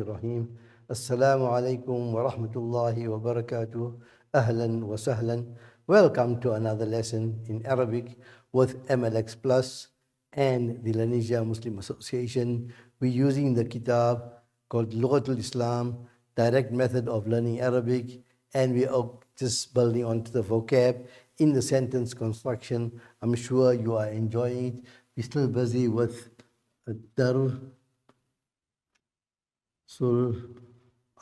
Bismillahirrahmanirrahim. Assalamu alaikum wa rahmatullahi wa barakatuh. Ahlan wa sahlan. Welcome to another lesson in Arabic with MLX Plus and the Lebanese Muslim Association. We're using the kitab called Lughatul Islam, Direct Method of Learning Arabic, and we are just building onto the vocab in the sentence construction. I'm sure you are enjoying it. We're still busy with Dar Sul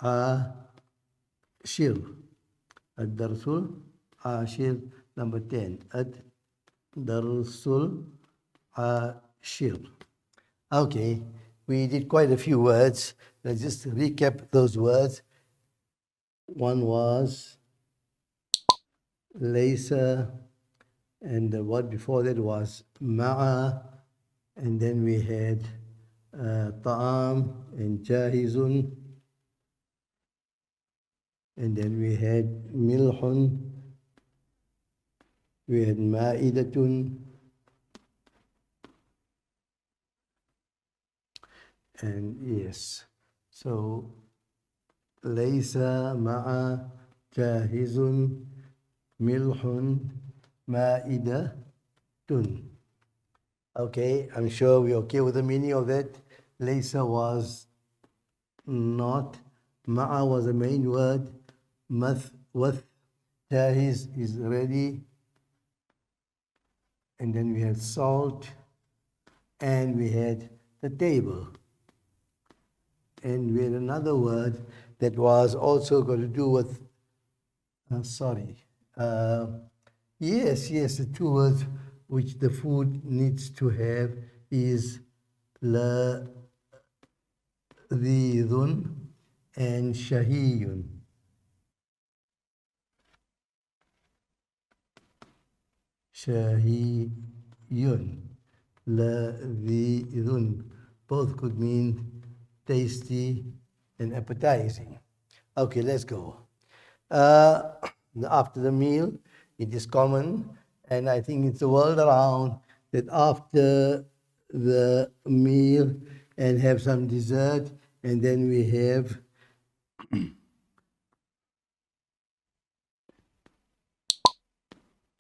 Ashir. Ad-Darsul Ashir, number 10. Ad-Darsul Ashir. Okay, we did quite a few words. Let's just recap those words. One was Laysa, and the word before that was Ma'a, and then we had Ta'am and Jahizun, and then we had Milhun, we had Ma'idatun, and yes, so Laysa, Ma'a, Jahizun, Milhun, Ma'idatun. Okay, I'm sure we're okay with the meaning of that. Laysa was not, Ma'a was the main word, Wath, Jahiz is ready, and then we had salt, and we had the table. And we had another word that was also got to do with, yes, the two words which the food needs to have is ladhidun and shahiyun. Shahiyun, ladhidun, both could mean tasty and appetizing. Okay, let's go. After the meal, it is common, and I think it's the world around, that after the meal and have some dessert, and then we have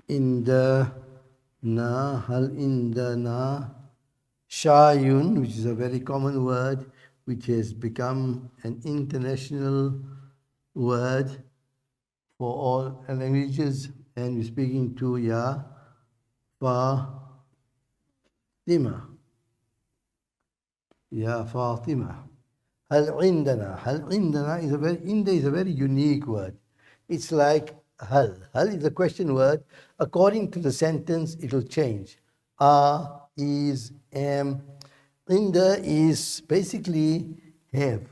hal indana shayun, which is a very common word, which has become an international word for all languages, and we're speaking to Ya Fatima. Ya Fatima. Hal indana is a very unique word. It's like hal. Hal is a question word. According to the sentence, it will change. Are, is, am. Inda is basically have.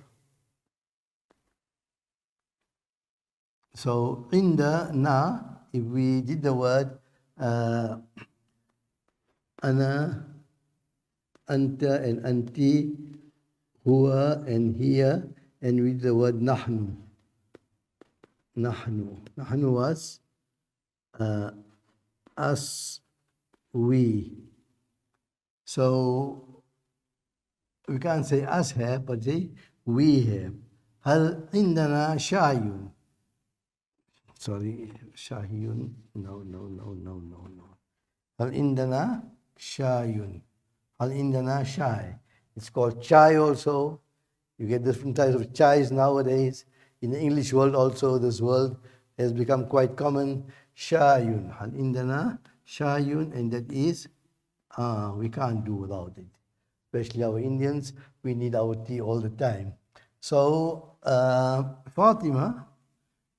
So inda na, if we did the word ana, anta and anti, huwa and hiya, and with the word nahnu. Nahnu was us, we. So we can't say us have, but say we have. Hal indana shayun. Sorry, shahiyun. No. Hal indana shayun. Hal indana shay. It's called chai also. You get different types of chais nowadays. In the English world also, this word has become quite common. Shayun. Hal indana shayun, and that is, we can't do without it. Especially our Indians, we need our tea all the time. So, Fatima,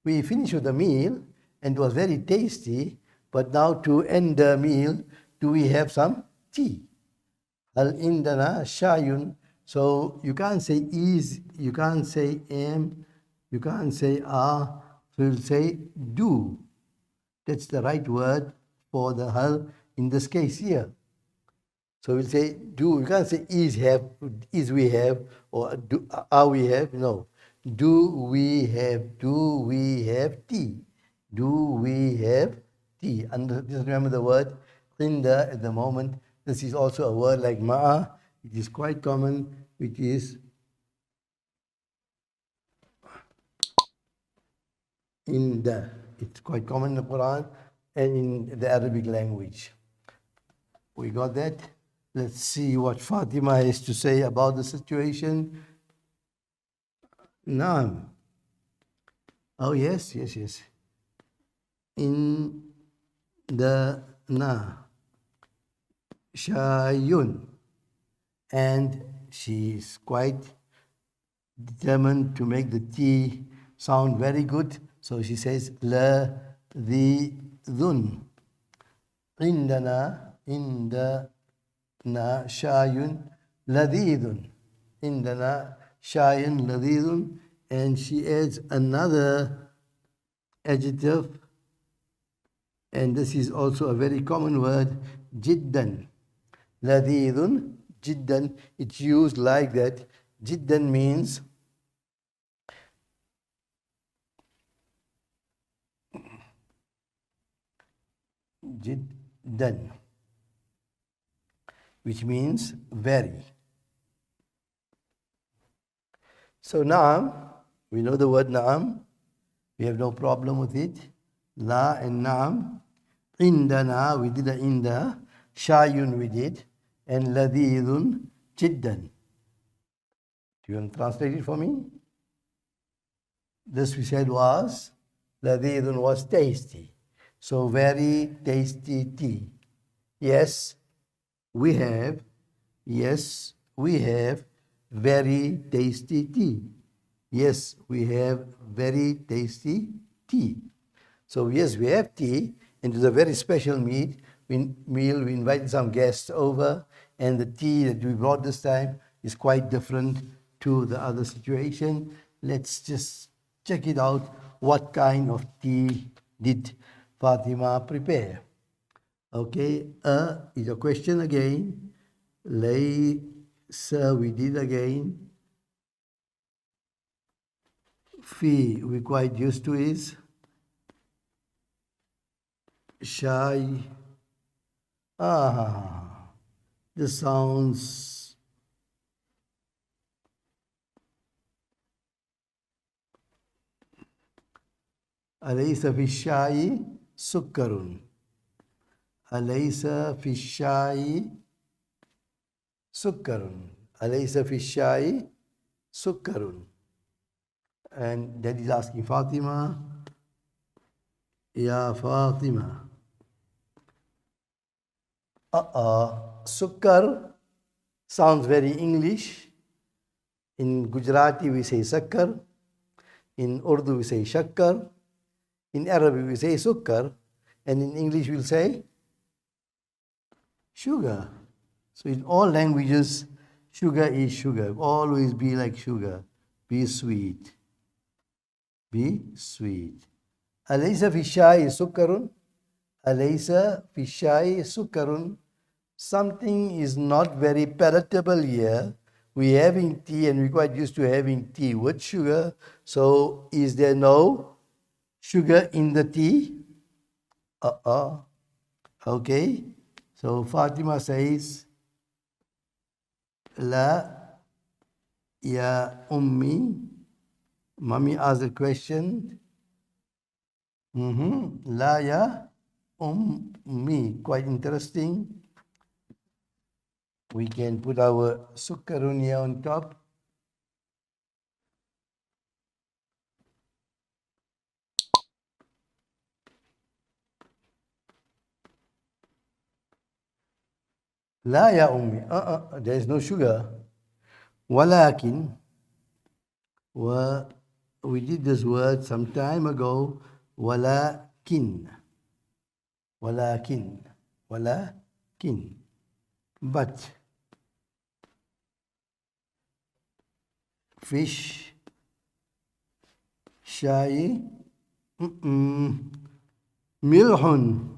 we finished with the meal, and it was very tasty, but now to end the meal, do we have some tea? Al indana shayun. So you can't say is, you can't say am, you can't say are, so you'll say do. That's the right word for the hal in this case here. So we'll say do. You can't say is we have, or do, are we have. No. Do we have tea? Do we have tea? And just remember the word inda at the moment. This is also a word like ma'a. It is quite common, which is Inda. It's quite common in the Quran and in the Arabic language. We got that? Let's see what Fatima has to say about the situation. Naam. Oh, yes. In the na. Shayun. And she's quite determined to make the T sound very good. So she says, la, the, dhun. Indana, indana, shayun, ladidun. Indana, shayun, ladidun. And she adds another adjective, and this is also a very common word, jiddan. Ladidun, jiddan, it's used like that. Jiddan means jiddan, which means very. So naam, we know the word naam. We have no problem with it. La and naam. Indana, we did the inda. Shayun, we did. And ladidun, jiddan. Do you want to translate it for me? This we said was, ladidun was tasty. So very tasty tea. Yes, we have very tasty tea. Yes, we have very tasty tea. So yes, we have tea, and it's a very special meal. We invited some guests over, and the tea that we brought this time is quite different to the other situation. Let's just check it out. What kind of tea did Fatima prepare? Okay, is a question again. Laysa, we did again. Fi, we quite used to is. Shy. This sounds Alaysa fi shayi sukkarun. Alaysa fi shayi sukkarun. Alaysa fi shayi sukkarun. And Daddy is asking Fatima, Ya Fatima. Sukkar sounds very English. In Gujarati we say sakkar. In Urdu we say shakkar. In Arabic we say sukkar. And in English we'll say sugar. So in all languages, sugar is sugar. Always be like sugar. Be sweet. Be sweet. Alaysa fi shayi sukkarun. Alaysa fi shayi sukkarun. Something is not very palatable here. We're having tea and we're quite used to having tea with sugar. So is there no sugar in the tea? Okay. So Fatima says, La ya ummi. Mommy asked a question. La ya ummi. Quite interesting. We can put our sukkarun here on top. La ya ummi. There is no sugar. Walakin. We did this word some time ago. Walakin. Walakin. Walakin. But fish, shy, milhun.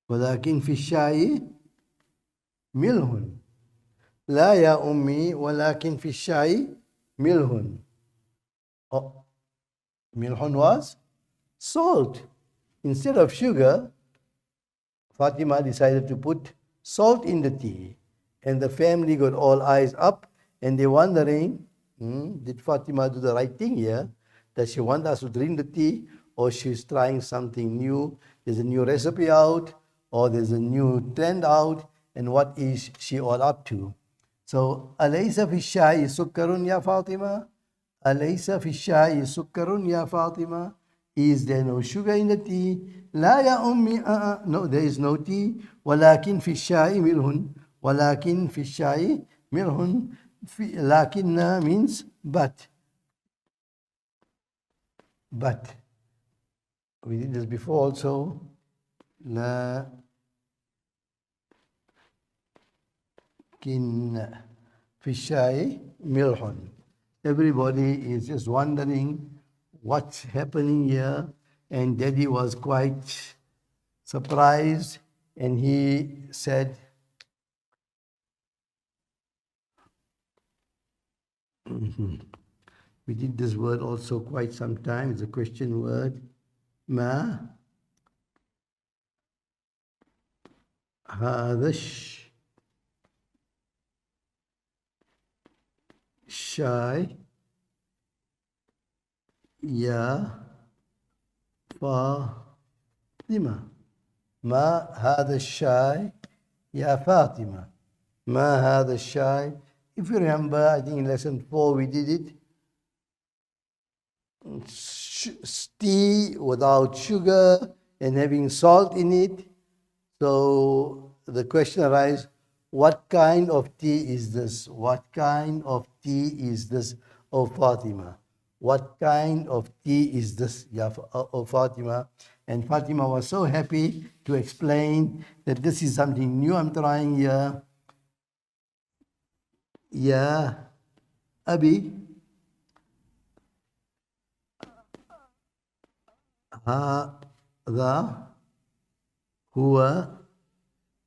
ولكن في الشاي ملح. لا يا أمي ولكن في الشاي ملح. Milh was salt. Instead of sugar, Fatima decided to put salt in the tea. And the family got all eyes up and they're wondering, did Fatima do the right thing here? Does she want us to drink the tea, or she's trying something new? There's a new recipe out, or there's a new trend out, and what is she all up to? So, Alaysa fi shayi sukkarun ya Fatima? Alaysa fi shayi sukkarun ya Fatima? Is there no sugar in the tea? La ya ummi, no, there is no tea. Walakin fi shayi mirhun. Walakin fi shayi mirhun. Lakinna means but. But. We did this before also. La kin fi shayi mirhun. Everybody is just wondering what's happening here, and Daddy was quite surprised, and he said, we did this word also quite some time. It's a question word. Ma hada shy ya Fatima. Ma hada shy ya Fatima. Ma hada shy. If you remember, I think in lesson 4 we did it. Tea without sugar and having salt in it. So the question arises, what kind of tea is this? What kind of tea is this, O Fatima? What kind of tea is this, O Fatima? And Fatima was so happy to explain that this is something new I'm trying here. Ya Abi, هذا هو,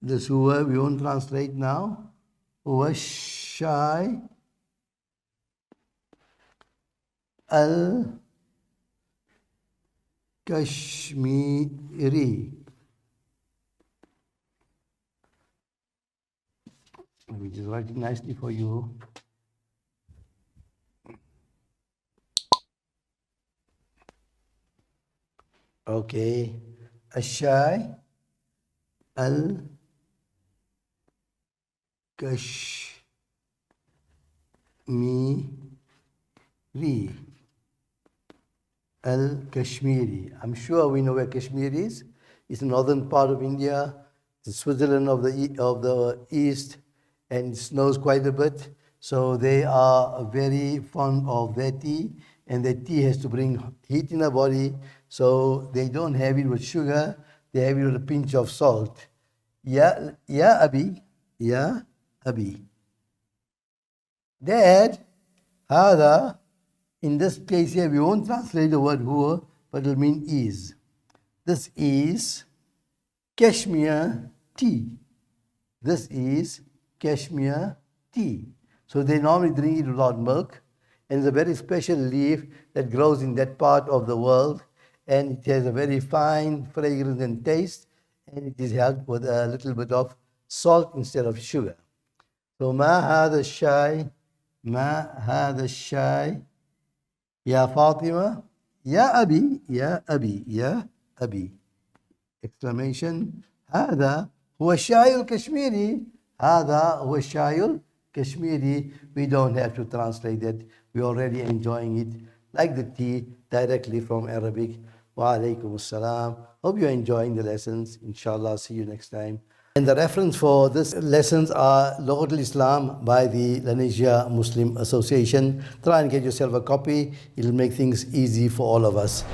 this huwa we won't translate now. هو الشاي الكشميري. Let me just write it nicely for you. Okay. الشاي الكشميري. Al-Kashmiri. I'm sure we know where Kashmir is. It's the northern part of India, the Switzerland of the east, and it snows quite a bit. So they are very fond of their tea, and their tea has to bring heat in the body. So they don't have it with sugar, they have it with a pinch of salt. Ya Abi, Ya Abi. Dad, Hada. In this case here, we won't translate the word huwa, but it will mean is. This is Kashmir tea. This is Kashmir tea. So they normally drink it without milk, and it's a very special leaf that grows in that part of the world, and it has a very fine fragrance and taste, and it is held with a little bit of salt instead of sugar. So ma hada shai, Ya Fatima, Ya Abi, Ya Abi, Ya Abi. Exclamation. هذا هو الشاي الكشميري. هذا هو الشاي الكشميري. We don't have to translate it. We're already enjoying it like the tea directly from Arabic. Wa alaikum assalam. Hope you're enjoying the lessons. Inshallah, see you next time. And the reference for this lessons are Lughat al-Islam by the Lanesia Muslim Association. Try and get yourself a copy. It'll make things easy for all of us.